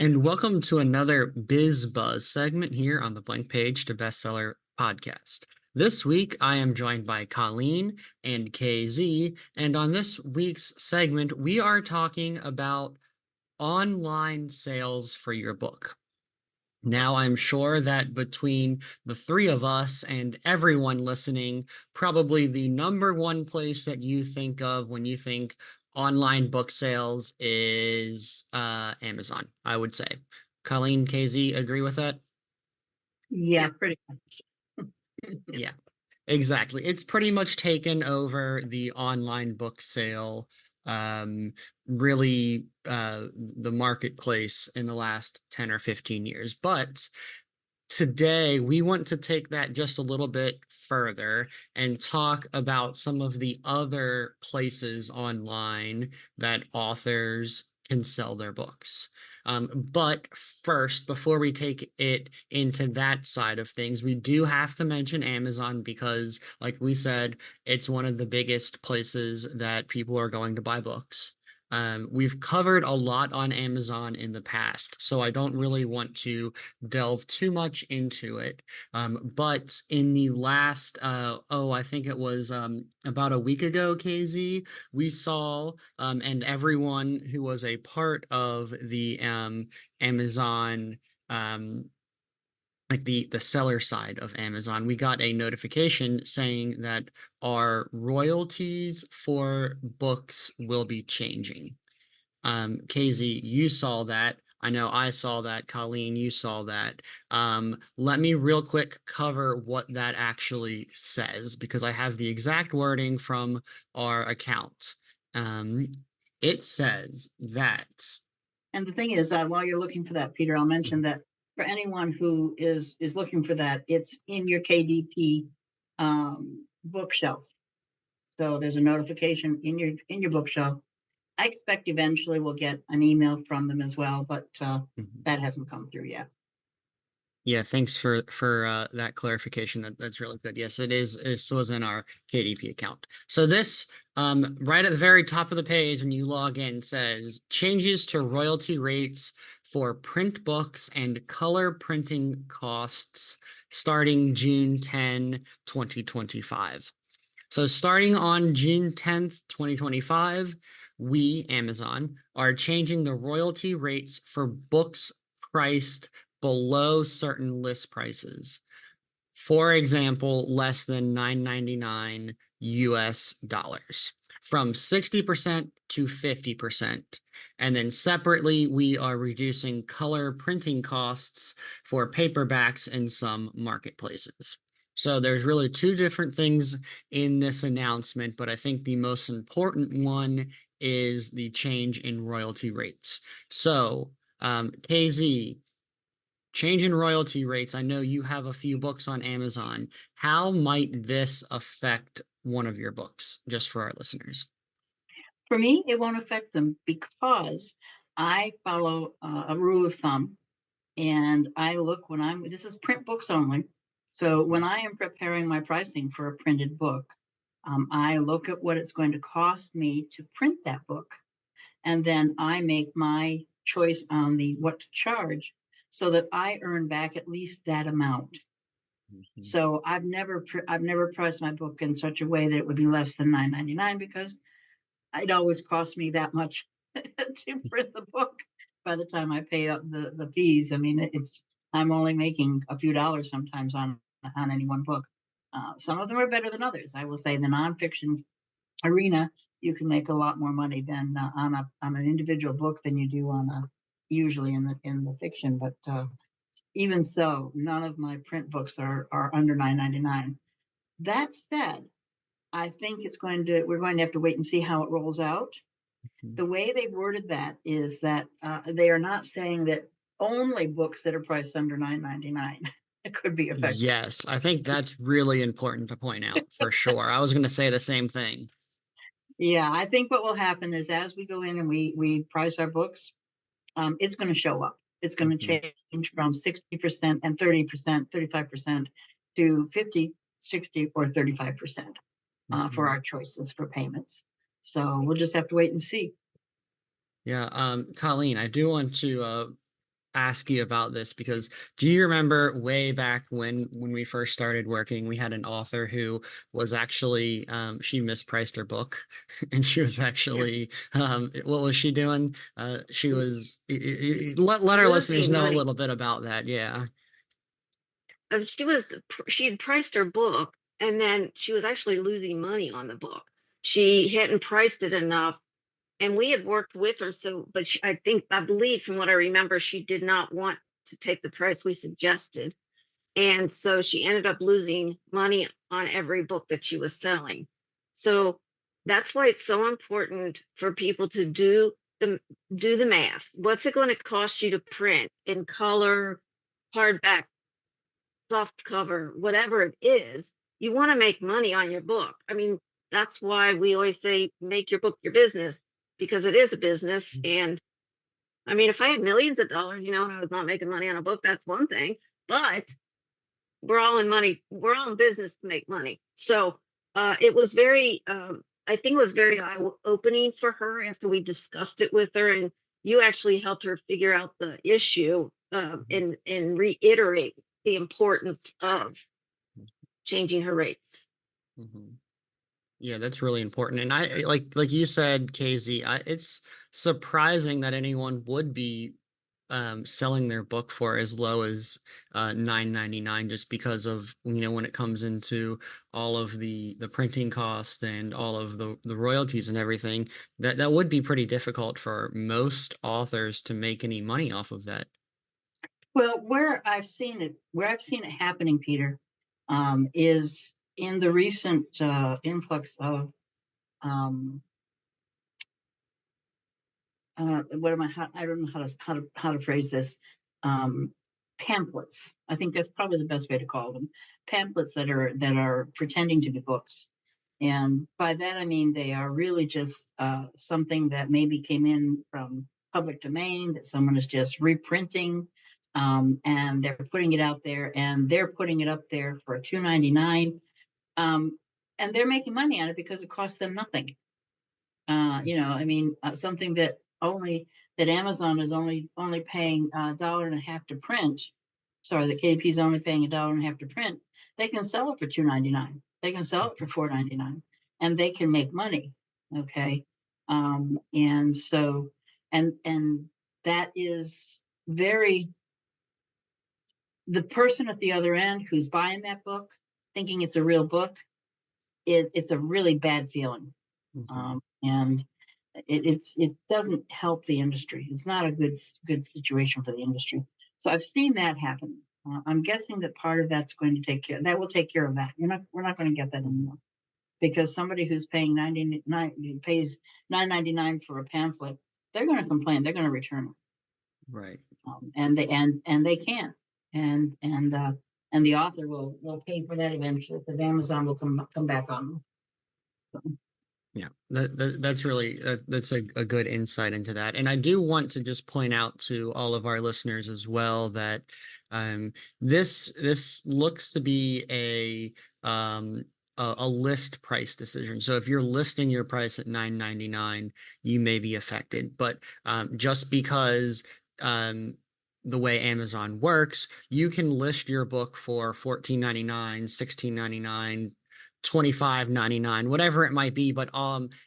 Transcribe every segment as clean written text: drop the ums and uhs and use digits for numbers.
and welcome to another Biz Buzz segment here on the Blank Page to Bestseller podcast. This week, I am joined by Colleen and KZ, and on this week's segment, we are talking about online sales for your book. Now, I'm sure that between the three of us and everyone listening, probably the number one place that you think of when you think online book sales is Amazon, I would say. Colleen, KZ, agree with that? Yeah, pretty much. Yeah, exactly. It's pretty much taken over the online book sale, um, really the marketplace in the last 10 or 15 years. But today, we want to take that just a little bit further and talk about some of the other places online that authors can sell their books. But first, before we take it into that side of things, we do have to mention Amazon because, like we said, it's one of the biggest places that people are going to buy books. We've covered a lot on Amazon in the past, so I don't really want to delve too much into it. But in the last, I think it was about a week ago, KZ, we saw, and everyone who was a part of the Amazon, um, like the seller side of Amazon, we got a notification saying that our royalties for books will be changing. KZ, you saw that. I know I saw that. Colleen, you saw that. Let me real quick cover what that actually says because I have the exact wording from our account. Um, it says that. And the thing is, while you're looking for that, Peter, I'll mention that for anyone who is looking for that, it's in your KDP bookshelf. So there's a notification in your bookshelf. I expect eventually we'll get an email from them as well, but Mhm. that hasn't come through yet. Yeah, thanks for that clarification. That's really good. Yes, it is. This was in our KDP account. So this right at the very top of the page when you log in says changes to royalty rates for print books and color printing costs starting June 10, 2025. So starting on June 10th, 2025, we, Amazon, are changing the royalty rates for books priced below certain list prices. For example, less than $9.99 US dollars from 60% to 50%. And then separately, we are reducing color printing costs for paperbacks in some marketplaces. So there's really two different things in this announcement, but I think the most important one is the change in royalty rates. So, KZ, change in royalty rates. I know you have a few books on Amazon. How might this affect one of your books, just for our listeners? For me, it won't affect them because I follow a rule of thumb, and I look when I'm. This is print books only. So when I am preparing my pricing for a printed book, I look at what it's going to cost me to print that book, and then I make my choice on the what to charge, so that I earn back at least that amount. Mhm. So I've never priced my book in such a way that it would be less than $9.99 because it always cost me that much to print the book by the time I pay up the fees. I mean, it's I'm only making a few dollars sometimes on any one book. Some of them are better than others. I will say the nonfiction arena, you can make a lot more money than on an individual book than you do on a usually in the fiction. But even so, none of my print books are under $9.99. That said, I think we're going to have to wait and see how it rolls out. The way they've worded that is that they are not saying that only books that are priced under $9.99 it could be affected. Yes, I think that's really important to point out for sure. I was going to say the same thing. Yeah, I think what will happen is as we go in and we price our books, it's going to show up. It's going to Mhm. change from 60% and 30%, 35% to 50, 60, or 35% for Mhm. our choices for payments. So we'll just have to wait and see. Yeah, Colleen, I do want to ask you about this because do you remember way back when we first started working, we had an author who was actually she mispriced her book and she was Yeah. actually what was she doing? She was let our listeners Losing know a money. little bit about that. Yeah. She had priced her book, and then she was actually losing money on the book. She hadn't priced it enough, and we had worked with her. So, but I believe from what I remember, she did not want to take the price we suggested. And so she ended up losing money on every book that she was selling. So that's why it's so important for people to the do the math. What's it going to cost you to print in color, hardback, soft cover, whatever it is? You want to make money on your book. I mean, that's why we always say make your book your business, because it is a business. And I mean, if I had millions of dollars, and I was not making money on a book, that's one thing. But we're all in business to make money. So it was very I think it was very eye opening for her after we discussed it with her, and you actually helped her figure out the issue, and reiterate the importance of changing her rates. Mhm. Yeah, that's really important. And I like you said, KZ, it's surprising that anyone would be selling their book for as low as 9.99 just because of, when it comes into all of the printing cost and all of the royalties and everything, that would be pretty difficult for most authors to make any money off of that. Well, where I've seen it happening, Peter, is in the recent influx of um, what am I? I don't know how to phrase this. Um, Pamphlets. I think that's probably the best way to call them. Pamphlets that are pretending to be books, and by that I mean they are really just something that maybe came in from public domain that someone is just reprinting, and they're putting it out there, and they're putting it up there for $2.99, and they're making money on it because it costs them nothing. I mean, something that Amazon is only paying $1.50 to print. Sorry, the KDP is only paying $1.50 to print. They can sell it for $2.99. They can sell it for $4.99, and they can make money. Okay, and so and that is very the person at the other end who's buying that book, thinking it's a real book, it's a really bad feeling, Mhm. and it doesn't help the industry. It's not a good situation for the industry. So I've seen that happen. I'm guessing that part of that's going to take care of that. We're not going to get that anymore because somebody who's paying 99 pays 9.99 for a pamphlet, they're going to complain. They're going to return it, Right. and they can, and the author will pay for that eventually because Amazon will come back on them. Yeah, that's really that's a good insight into that. And I do want to just point out to all of our listeners as well that this looks to be a list price decision. So if you're listing your price at 9.99, you may be affected. But just because the way Amazon works, you can list your book for 14.99, 16.99, 25.99, whatever it might be, but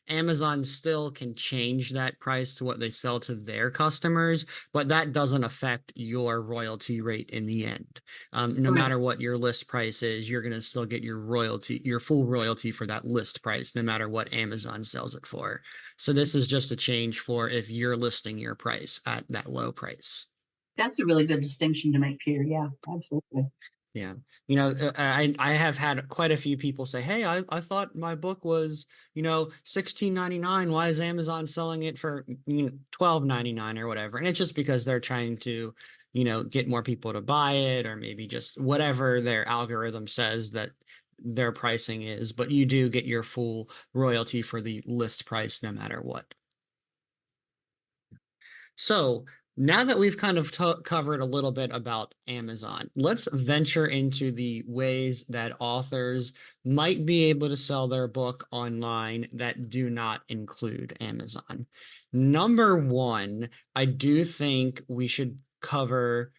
Amazon still can change that price to what they sell to their customers, but that doesn't affect your royalty rate in the end. No Correct. matter what your list price is, you're going to still get your full royalty for that list price, no matter what Amazon sells it for. So this is just a change for if you're listing your price at that low price. That's a really good distinction to make, Peter. Yeah, absolutely. Yeah. I have had quite a few people say, "Hey, I thought my book was, 16.99. Why is Amazon selling it for, 12.99 or whatever?" And it's just because they're trying to, get more people to buy it or maybe just whatever their algorithm says that their pricing is, but you do get your full royalty for the list price no matter what. So now that we've kind of covered a little bit about Amazon, let's venture into the ways that authors might be able to sell their book online that do not include Amazon. Number one, I do think we should cover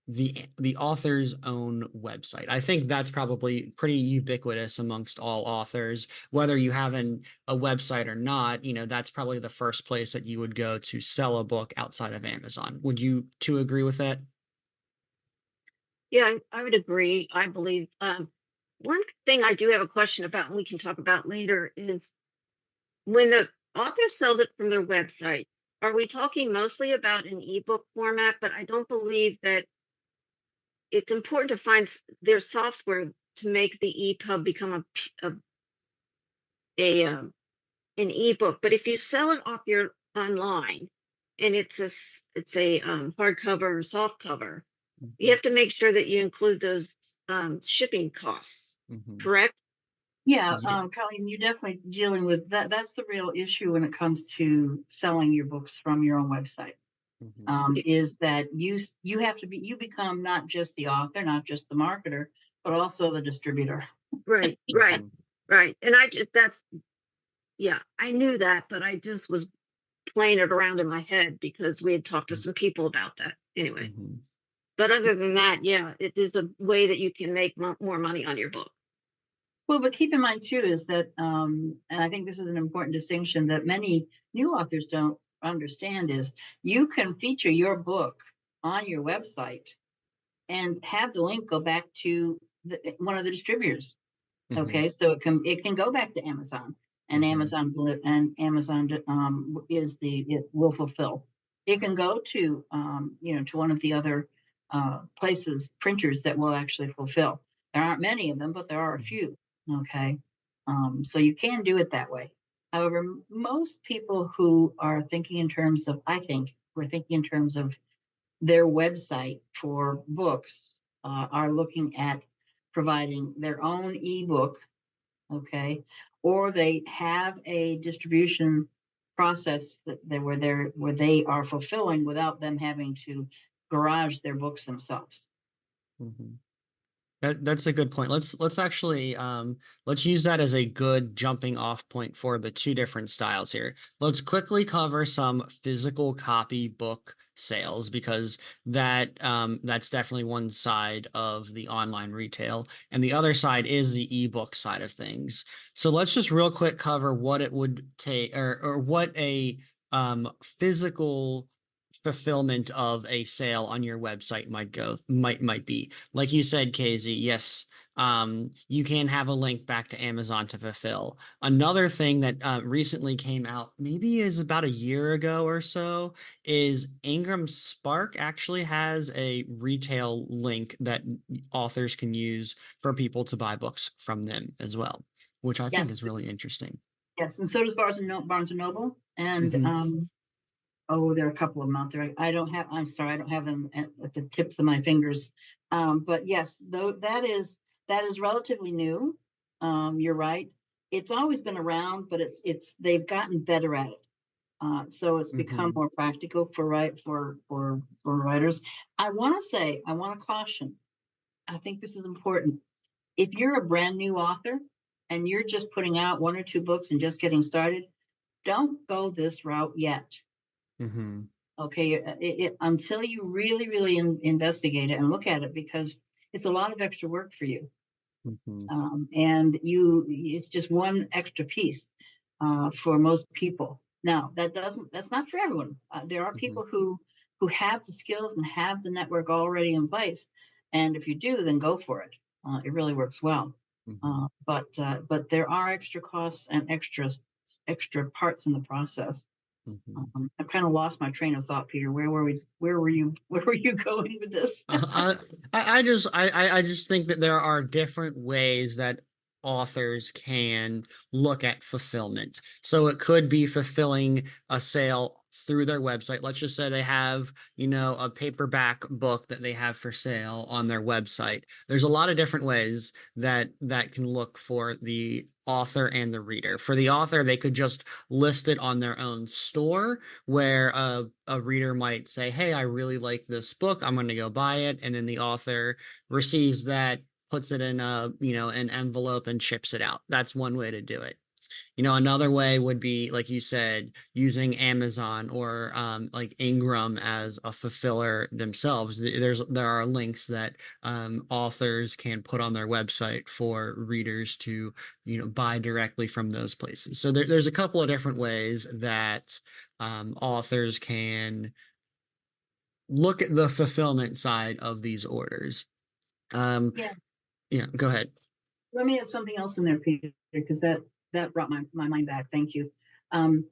the author's own website. I think that's probably pretty ubiquitous amongst all authors, whether you have a website or not. That's probably the first place that you would go to sell a book outside of Amazon. Would you two agree with that? Yeah, I would agree. I believe one thing I do have a question about, and we can talk about later, is when the author sells it from their website, are we talking mostly about an ebook format? But I don't believe that it's important to find their software to make the EPUB become an ebook. But if you sell it off your online and it's a hardcover or soft cover, you have to make sure that you include those shipping costs, Mhm. correct? Yeah, Yeah. Colleen, you're definitely dealing with that. That's the real issue when it comes to selling your books from your own website. Mhm. Is that you have to you become not just the author, not just the marketer, but also the distributor. Right, right, Mhm. right. And yeah, I knew that, but I just was playing it around in my head because we had talked to some people about that anyway. Mhm. But other than that, yeah, it is a way that you can make more money on your book. Well, but keep in mind too is that, and I think this is an important distinction that many new authors don't understand is you can feature your book on your website and have the link go back to one of the distributors. Mhm. Okay, so it can go back to Amazon, and Mhm. Amazon is it will fulfill. It can go to to one of the other places printers that will actually fulfill. There aren't many of them, but there are a Mhm. few. Okay, so you can do it that way. However, most people who are thinking in terms of, I think, we're thinking in terms of their website for books, are looking at providing their own ebook, okay, or they have a distribution process where they are fulfilling without them having to garage their books themselves. Mhm. That's a good point. Let's actually let's use that as a good jumping off point for the two different styles here. Let's quickly cover some physical copy book sales because that's definitely one side of the online retail, and the other side is the ebook side of things. So let's just real quick cover what it would take, or what a physical fulfillment of a sale on your website might be. Like you said, Casey, yes, you can have a link back to Amazon to fulfill. Another thing that recently came out, maybe is about a year ago or so, is Ingram Spark actually has a retail link that authors can use for people to buy books from them as well, which I think Yes, is really interesting. yes, and so does Barnes and Noble, and Hmm. oh, there are a couple of them out there. I don't have. I'm sorry, I don't have them at the tips of my fingers. But yes, though that is relatively new. You're right. It's always been around, but it's they've gotten better at it. So it's become Hmm. more practical for writers. I want to caution. I think this is important. If you're a brand new author and you're just putting out one or two books and just getting started, don't go this route yet. Hmm. Okay, until you really investigate it and look at it, because it's a lot of extra work for you, Hmm. and it's just one extra piece for most people. Now that's not for everyone. There are Hmm. people who have the skills and have the network already in place, and if you do, then go for it. It really works well. Hmm. But there are extra costs and extra parts in the process. Hmm. I've kind of lost my train of thought, Peter. Where were we? Where were you? Where were you going with this? I just think that there are different ways that authors can look at fulfillment. So it could be fulfilling a sale through their website. Let's just say they have, a paperback book that they have for sale on their website. There's a lot of different ways that can look for the author and the reader. For the author, they could just list it on their own store where a reader might say, "Hey, I really like this book. I'm going to go buy it." And then the author receives that, puts it in an envelope and ships it out. That's one way to do it. Another way would be, like you said, using Amazon or like Ingram as a fulfiller themselves. There are links that authors can put on their website for readers to, buy directly from those places. So there's a couple of different ways that authors can look at the fulfillment side of these orders. Um, Yeah. yeah, go ahead. Let me add something else in there, Peter, because that brought my mind back. Thank you. Um,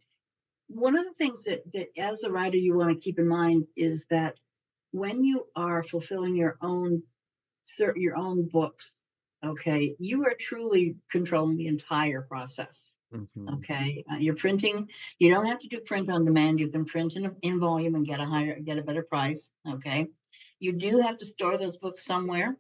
One of the things that as a writer you want to keep in mind is that when you are fulfilling your own books, okay, you are truly controlling the entire process. Mhm. Okay, you're printing. You don't have to do print on demand. You can print in volume and get a better price. Okay, you do have to store those books somewhere.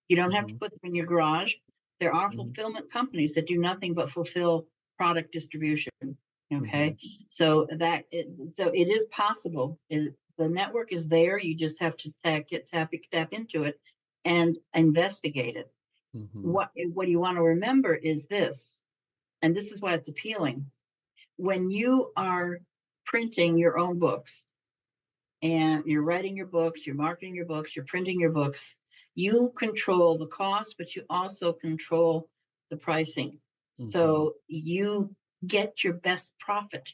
You don't have to Mhm. put them in your garage. There are Mhm. fulfillment companies that do nothing but fulfill product distribution. Mhm. Okay, so it is possible. The network is there. You just have to tap into it and investigate it. Mhm. What you want to remember is this, and this is why it's appealing. When you are printing your own books and you're writing your books, you're marketing your books, you're printing your books, you control the cost, but you also control the pricing. Mhm. So you get your best profit.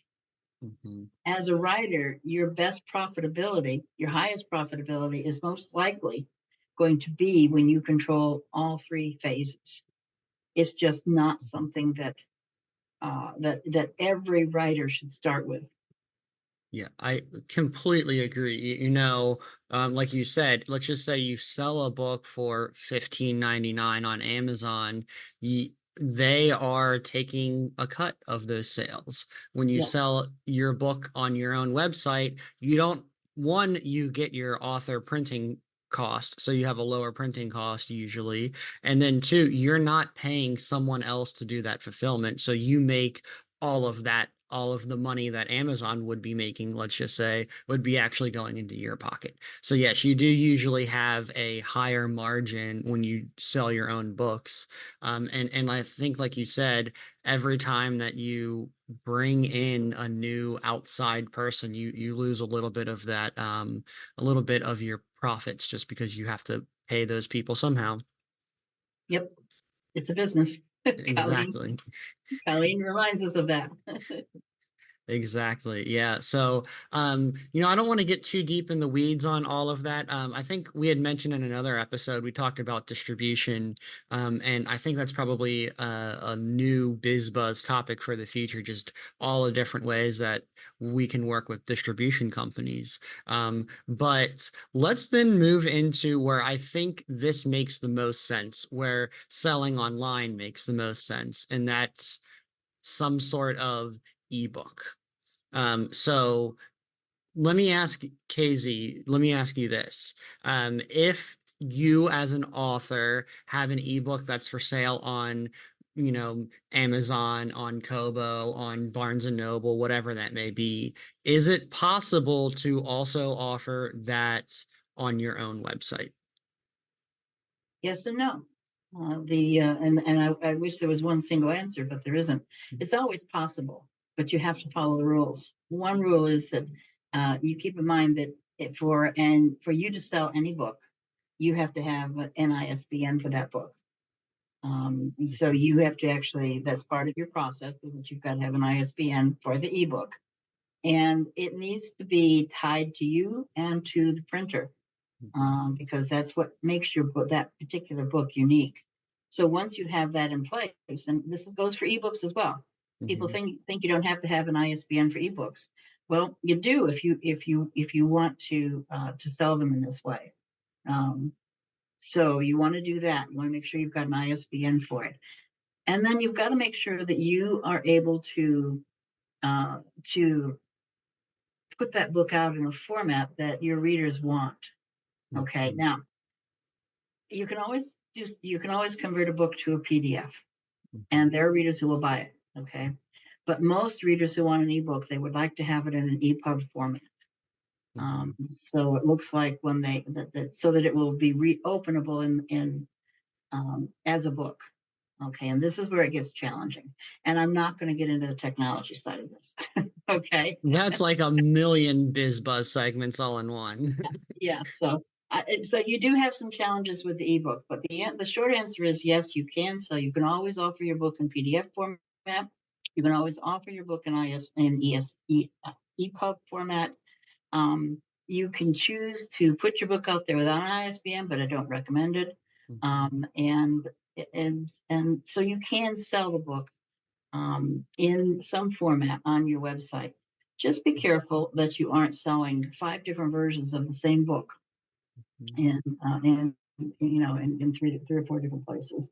Mhm. As a writer, your best profitability, your highest profitability is most likely going to be when you control all three phases. It's just not something that every writer should start with. Yeah, I completely agree. Like you said, let's just say you sell a book for 15.99 on Amazon. They are taking a cut of those sales. When you Yes. sell your book on your own website, you don't, one, you get your author printing cost, so you have a lower printing cost usually. And then two, you're not paying someone else to do that fulfillment. So you make all of that, all of the money that Amazon would be making, let's just say, would be actually going into your pocket. So yes, you do usually have a higher margin when you sell your own books. And I think, like you said, every time that you bring in a new outside person, you lose a little bit of that, a little bit of your profits just because you have to pay those people somehow. Yep. It's a business. Colleen, Exactly. Colleen reminds us of that. Exactly. Yeah. So, I don't want to get too deep in the weeds on all of that. I think we had mentioned in another episode, we talked about distribution. And I think that's probably a new biz buzz topic for the future, just all the different ways that we can work with distribution companies. But let's then move into where I think this makes the most sense, where selling online makes the most sense. And that's some sort of ebook. So let me ask you this. If you as an author have an ebook that's for sale on, Amazon, on Kobo, on Barnes and Noble, whatever that may be, is it possible to also offer that on your own website? Yes and no. I wish there was one single answer, but there isn't. It's always possible, but you have to follow the rules. One rule is that you keep in mind that for you to sell any book, you have to have an ISBN for that book. And so you have to actually, that's part of your process, is that you've got to have an ISBN for the ebook. And it needs to be tied to you and to the printer, Mhm. because that's what makes your book, that particular book, unique. So once you have that in place, and this goes for ebooks as well. People Mhm. think you don't have to have an ISBN for ebooks. Well, you do if you want to sell them in this way. Um, so you want to do that. You want to make sure you've got an ISBN for it, and then you've got to make sure that you are able uh, to put that book out in a format that your readers want. Okay, Mhm. now you can always convert a book to a PDF, and Mhm. there are readers who will buy it. Okay, but most readers who want an ebook, they would like to have it in an EPUB format. Mhm. So it looks like when so that it will be reopenable in as a book. Okay, and this is where it gets challenging. And I'm not going to get into the technology side of this. Okay. That's like a million biz buzz segments all in one. Yeah, so so you do have some challenges with the ebook, but the short answer is yes, you can. So you can always offer your book in PDF format. You can always offer your book in EPUB format. You can choose to put your book out there without an ISBN, but I don't recommend it. And so you can sell the book in some format on your website. Just be careful that you aren't selling 5 different versions of the same book and in three or 4 different places.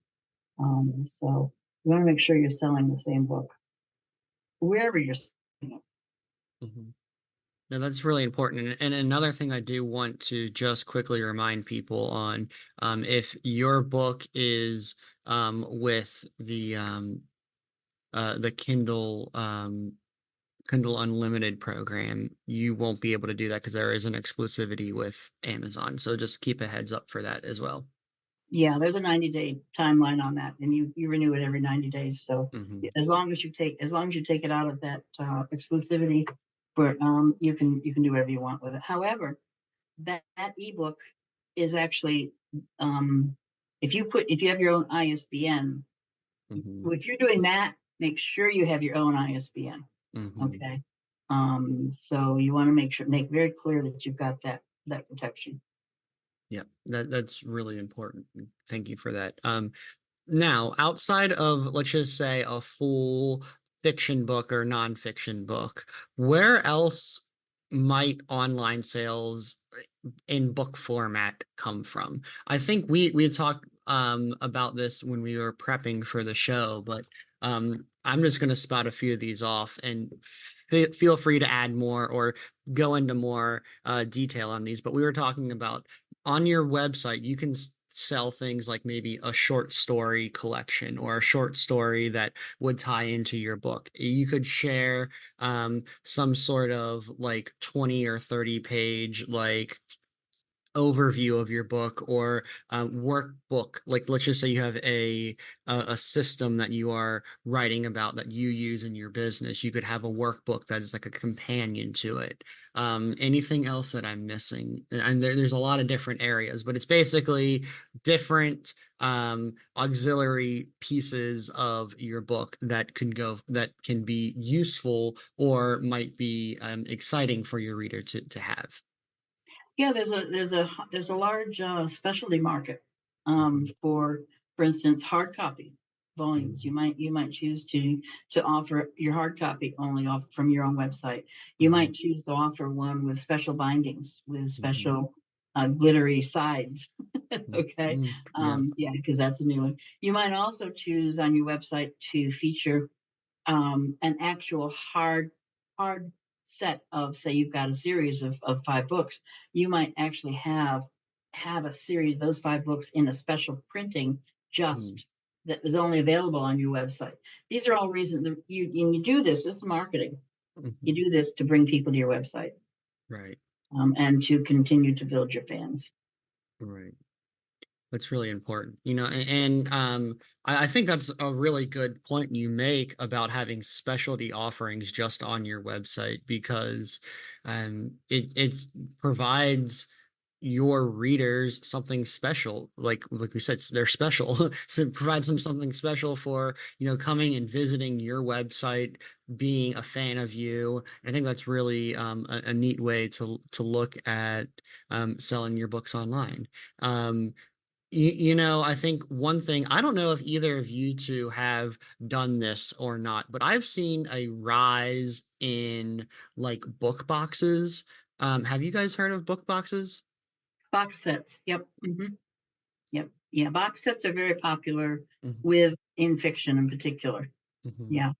So you want to make sure you're selling the same book wherever you're selling it. Mhm. No, that's really important. And another thing I do want to just quickly remind people on, if your book is with the Kindle Unlimited program, you won't be able to do that because there is an exclusivity with Amazon. So just keep a heads up for that as well. Yeah, there's a 90-day timeline on that, and you renew it every 90 days. So Hmm. as long as you take it out of that exclusivity, but you can do whatever you want with it. However, that ebook is actually if you have your own ISBN, Hmm. if you're doing that, make sure you have your own ISBN. Hmm. Okay. So you want to make very clear that you've got that protection. Yeah, that's really important. Thank you for that. Now, outside of, let's just say, a full fiction book or nonfiction book, where else might online sales in book format come from? I think we had talked about this when we were prepping for the show, but I'm just going to spout a few of these off and feel free to add more or go into more detail on these. But we were talking about on your website, you can sell things like maybe a short story collection or a short story that would tie into your book. You could share some sort of like 20 or 30 page like overview of your book or workbook. Like let's just say you have a system that you are writing about that you use in your business. You could have a workbook that is like a companion to it. Anything else that I'm missing? And there's a lot of different areas, but it's basically different auxiliary pieces of your book that can be useful or might be exciting for your reader to have. Yeah, there's a large specialty market Mhm. for instance, hard copy volumes. Mhm. You might choose to offer your hard copy only off from your own website. You Mhm. might choose to offer one with special bindings, with Mhm. special glittery sides. Mhm. Okay, Mhm. Yeah. yeah, because that's a new one. You might also choose on your website to feature an actual hard set of, say you've got a series of 5 books, you might actually have a series, those 5 books in a special printing Mhm. just that is only available on your website. These are all reasons that you do this, it's marketing. You Mhm. do this to bring people to your website Right. and to continue to build your fans. Right. That's really important, and I think that's a really good point you make about having specialty offerings just on your website because it provides your readers something special, like we said, they're special. So it provides them something special for coming and visiting your website, being a fan of you. I think that's really a neat way to look at selling your books online. Um, I think one thing, I don't know if either of you two have done this or not, but I've seen a rise in like book boxes. Have you guys heard of book boxes? Box sets, yep. Yep, yeah, box sets are very popular Mhm. with in fiction in particular. Mhm. Yeah.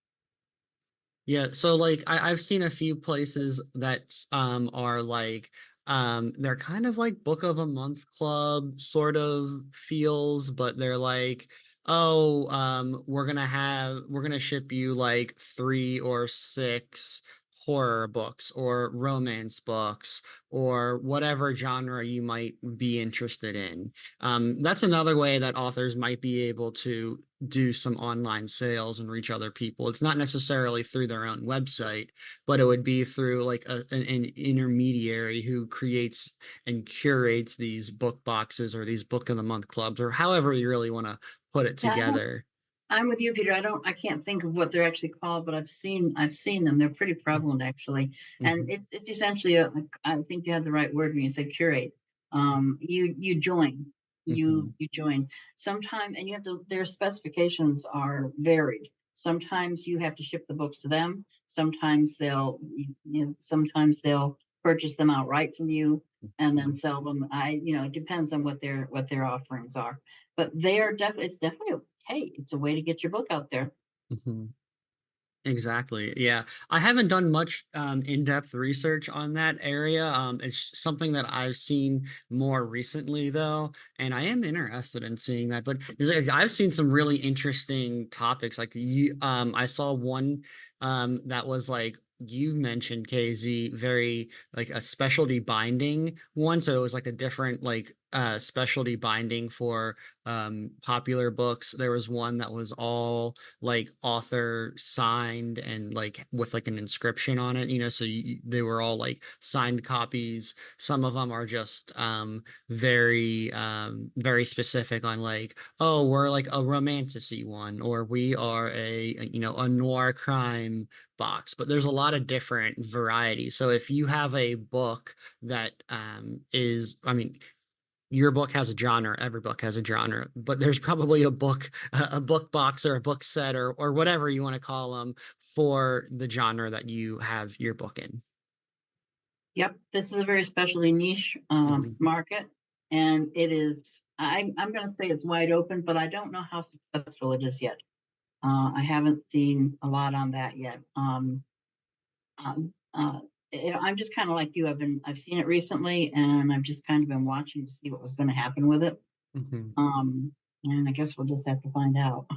Yeah, so like I've seen a few places that are like they're kind of like book of a month club sort of feels, but they're like, oh, we're gonna ship you like 3 or 6 horror books or romance books or whatever genre you might be interested in. That's another way that authors might be able to do some online sales and reach other people. It's not necessarily through their own website, but it would be through like an intermediary who creates and curates these book boxes or these book of the month clubs or however you really want to put it Yeah, together. I'm with you, Peter. I can't think of what they're actually called, but I've seen them. They're pretty prevalent actually. And Mhm, it's essentially I think you had the right word when you said curate. You join, mhm, you join sometime, and you have to, their specifications are varied. Sometimes you have to ship the books to them. Sometimes sometimes they'll purchase them outright from you and then mhm, sell them. It depends on what their offerings are, but it's definitely okay. It's a way to get your book out there. mhm. Exactly. Yeah. I haven't done much in-depth research on that area. It's something that I've seen more recently though, and I am interested in seeing that. But I've seen some really interesting topics. Like I saw one that was like you mentioned KZ, very like a specialty binding one. So it was like a different like specialty binding for popular books. There was one that was all like author signed and like with like an inscription on it, so they were all like signed copies. Some of them are just very specific on like, oh, we're like a romantasy one, or we are a noir crime box. But there's a lot of different varieties. So if you have a book that is, I mean, your book has a genre, every book has a genre, but there's probably a book box or a book set or whatever you want to call them for the genre that you have your book in. Yep, this is a very specialty niche Mhm, market, and it is. I'm going to say it's wide open, but I don't know how successful it is yet. I haven't seen a lot on that yet. Um, uh, I'm just kind of like you. I've seen it recently, and I've just kind of been watching to see what was going to happen with it. mhm. Um, and I guess we'll just have to find out.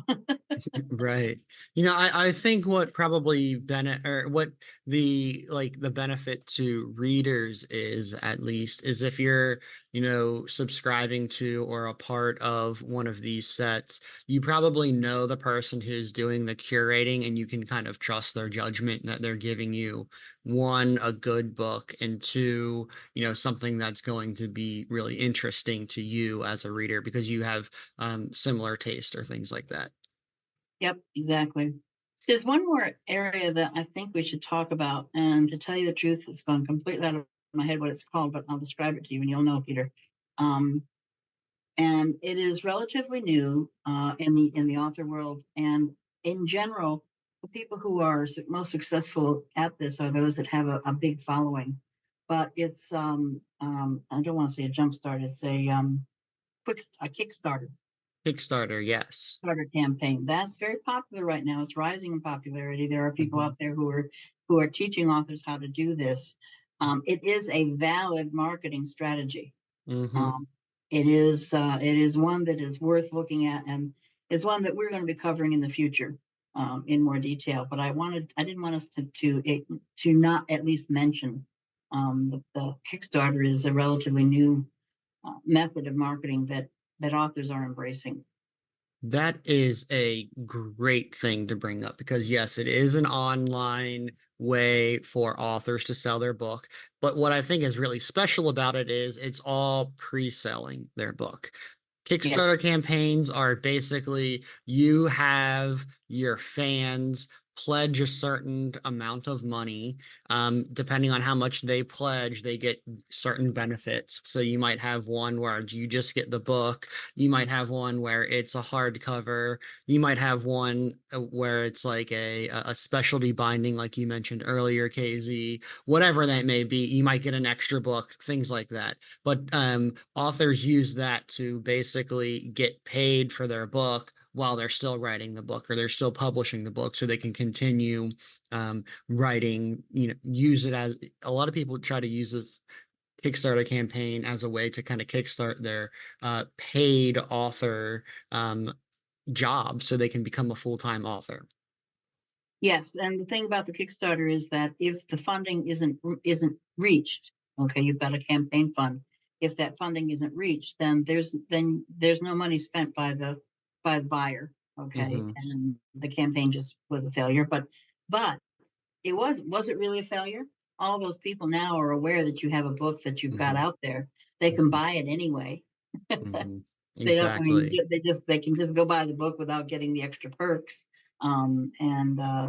Right. I think what probably or what the benefit to readers is at least is if you're, subscribing to or a part of one of these sets, you probably know the person who's doing the curating and you can kind of trust their judgment that they're giving you one, a good book, and two, something that's going to be really interesting to you as a reader because you have similar taste or things like that. Yep, exactly. There's one more area that I think we should talk about, and to tell you the truth, it's gone completely out of my head what it's called, but I'll describe it to you and you'll know, Peter. Um, and it is relatively new in the author world, and in general, the people who are most successful at this are those that have a big following. But it's I don't want to say a jump start; it's a Kickstarter Kickstarter, yes. Starter campaign. That's very popular right now. It's rising in popularity. There are people Mhm, out there who are teaching authors how to do this. It is a valid marketing strategy. mhm. Um, it is one that is worth looking at and is one that we're going to be covering in the future in more detail. But I didn't want us to not at least mention the Kickstarter is a relatively new method of marketing that authors are embracing. That is a great thing to bring up because, yes, it is an online way for authors to sell their book. But what I think is really special about it is it's all pre-selling their book. Yes. Kickstarter campaigns are basically you have your fans pledge a certain amount of money. Depending on how much they pledge, they get certain benefits. So you might have one where you just get the book. You might have one where it's a hardcover. You might have one where it's like a specialty binding, like you mentioned earlier, KZ, whatever that may be. You might get an extra book, things like that. But authors use that to basically get paid for their book while they're still writing the book or they're still publishing the book so they can continue writing, use it as a lot of people try to use this Kickstarter campaign as a way to kind of kickstart their paid author um, job so they can become a full-time author. Yes, and the thing about the Kickstarter is that if the funding isn't reached, okay, you've got a campaign fund. If that funding isn't reached, then there's no money spent by the buyer, okay, Mm-hmm. and the campaign just was a failure. But it was it really a failure? All those people now are aware that you have a book that you've got Mm-hmm. out there. They can buy it anyway. Mm-hmm. They don't, I mean, Exactly. they can just go buy the book without getting the extra perks. And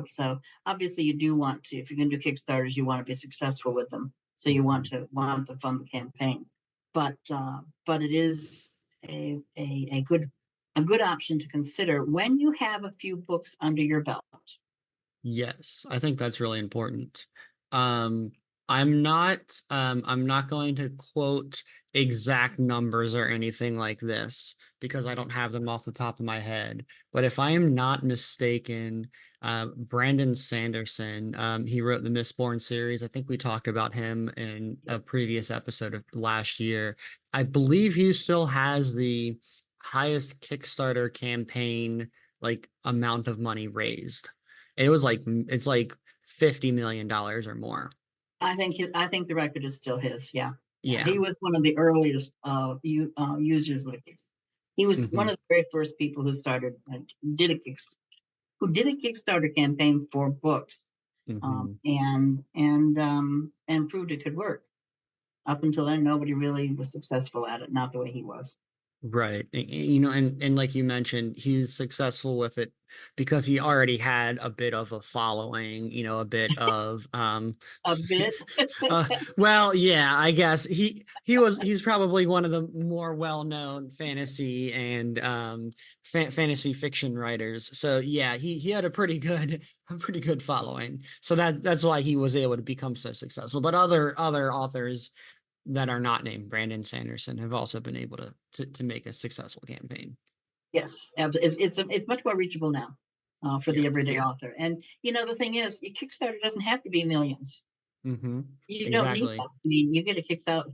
so obviously you do want to, if you're gonna do Kickstarters, you want to be successful with them. So you Mhm. want to fund the campaign. But it is a good option to consider when you have a few books under your belt. Yes, I think that's really important. Um, I'm not going to quote exact numbers or anything like this because I don't have them off the top of my head. But if I am not mistaken, Brandon Sanderson, he wrote the Mistborn series. I think we talked about him in a Yep. previous episode of last year. I believe he still has the highest Kickstarter campaign like amount of money raised. It was like it's like $50 million or more. I think the record is still his. Yeah. Yeah. Yeah. He was one of the earliest users with this. He was one Hmm. of the very first people who started did a kick, who did a Kickstarter campaign for books, Hmm. and proved it could work. Up until then, nobody really was successful at it. Not the way he was. Right. You know, and like you mentioned, he's successful with it because he already had a bit of a following, you know, a bit of A bit. uh well, yeah, I guess he's probably one of the more well-known fantasy and fantasy fiction writers. So yeah, he had a pretty good a pretty good following. So that's why he was able to become so successful. But other authors that are not named Brandon Sanderson have also been able to make a successful campaign. Yes, it's much more reachable now for the Yeah. everyday author. And the thing is, your Kickstarter doesn't have to be millions. Hmm. You don't need that. Exactly. I mean, you get a Kickstarter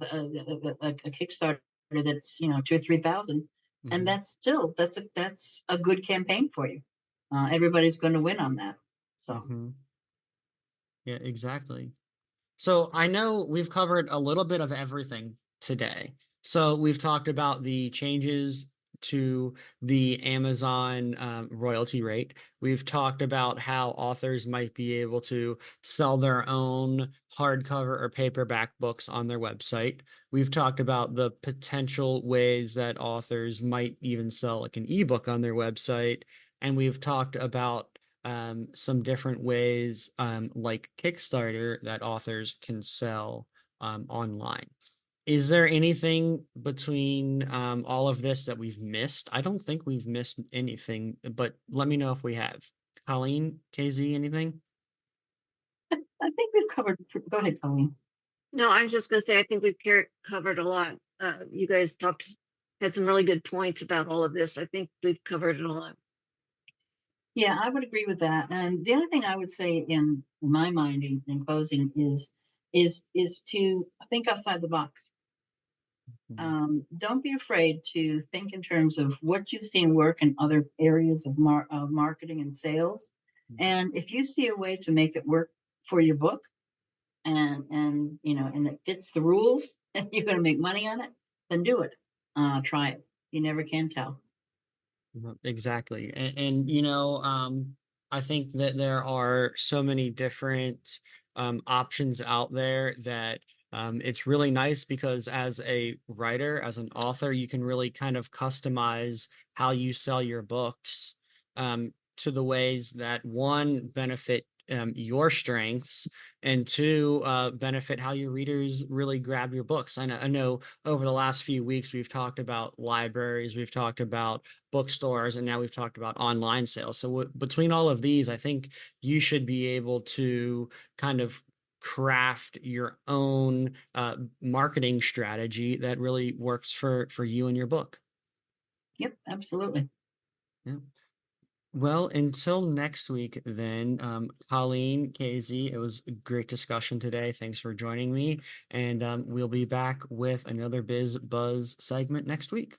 that's 2 or 3 thousand, and Hmm. that's a good campaign for you. Everybody's going to win on that. So Hmm. Yeah, exactly. So I know we've covered a little bit of everything today. So we've talked about the changes to the Amazon royalty rate. We've talked about how authors might be able to sell their own hardcover or paperback books on their website. We've talked about the potential ways that authors might even sell like an ebook on their website. And we've talked about some different ways, like Kickstarter, that authors can sell online. Is there anything between all of this that we've missed? I don't think we've missed anything, but let me know if we have. Colleen, KZ, anything? I think we've covered. Go ahead, Colleen. No, I was just gonna say, I think we've covered a lot. You guys had some really good points about all of this. I think we've covered it a lot. Yeah, I would agree with that. And the other thing I would say in my mind in closing is to think outside the box. Mhm. Don't be afraid to think in terms of what you've seen work in other areas of marketing and sales. And if you see a way to make it work for your book, and it fits the rules, and you're going to make money on it, then do it. Try it. You never can tell. Exactly. And I think that there are so many different options out there that it's really nice because as a writer, as an author, you can really kind of customize how you sell your books to the ways that one benefit your strengths and two benefit how your readers really grab your books. I know over the last few weeks we've talked about libraries, we've talked about bookstores, and now we've talked about online sales. So between all of these, I think you should be able to kind of craft your own marketing strategy that really works for you and your book. Yep, absolutely. Yeah. Well, until next week, then, Colleen, KZ, it was a great discussion today. Thanks for joining me, and we'll be back with another Biz Buzz segment next week.